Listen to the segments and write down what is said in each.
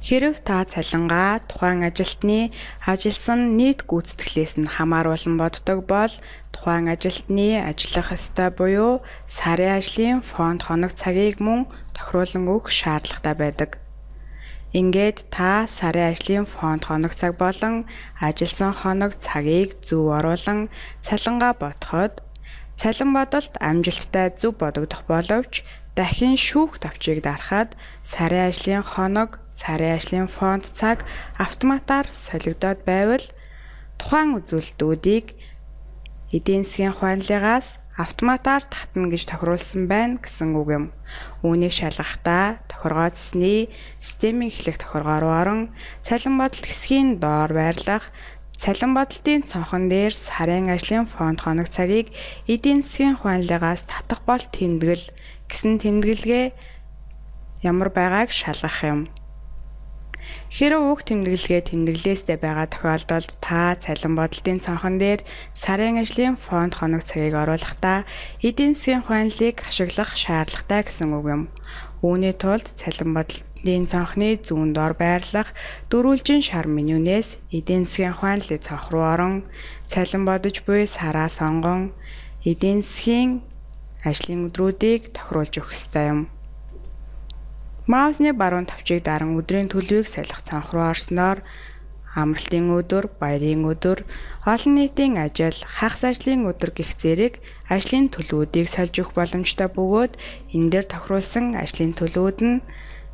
Хэрэв та цалингаа тухайн ажилтны ажилласан нийт гүйцэтгэлээс нь хамааруулан боддог бол тухайн ажилтны ажиллах ёстой буюу сарын ажлын фонд хоног цагийг мөн тохируулан өгөх шаардлагатай байдаг. Ингээд та сарын ажлын фонд хоног цаг болон ажилласан хоног цагийг зөв оруулан цалингаа бодоход цалин бодолд амжилттай зөв бодогдох боловч дахин шүүх товчийг дарахад сарын ажлын хоног, сарын ажлын фонд цаг автоматар солигдоод байвал тухайн үзүүлэлтүүдийг эдийн засгийн ухаанлыгаас автоматар татна гэж тохируулсан байна гэсэн үг юм. Үүнийг шалгахдаа тохиргоодсны системийн эхлэх тохиргоо руу орон цалин бодолт хэсгийн доор байрлах цалин бодолтын цонхон дээр сарын ажлын фонд хоног цагийг эдийн засгийн ухаанлыгаас татах бол тэмдэглэл гэсэн тэмдэглэгээ ямар байгааг шалгах юм. Хэрэв уг тэмдэглэгээ тэмдэглэлээстэй байгаа тохиолдолд та цалин бодолтын цонхон дээр сарын ажлын фонд хоног цагийг оруулахдаа эдийн засгийн ухаанлыг ашиглах шаардлагатай гэсэн үг юм. Үүний тулд цалин бодолтын цонхны зүүн доор байрлах дөрвөлжин шар менюнээс эдийн засгийн ухаанлын цонх руу орон цалин бодож буй сараа сонгон эдийн засгийн ажлын өдрүүдийг тохируулж өгөх ёстой юм. Маусны баруун товчийг даран өдрийн төлөвийг солих цонх руу орсноор амралтын өдөр, баярын өдөр, олон нийтийн ажил, хагас ажлын өдөр гэх зэрэг ажлын төлөвүүдийг сольж өгөх боломжтой бөгөөд энэ дээр тохируулсан ажлын төлөвүүд нь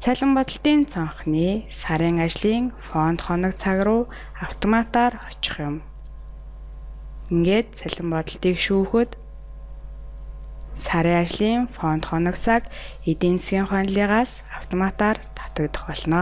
цалин бодолтын цонхны сарын ажлын фонд хоног цаг руу автоматар очих юм. Ингээд цалин бодолтыг шүүхэд сарын ажлын фонд хоног цаг эдийн засгийн ухаанлыгаас автоматар татагдах болно.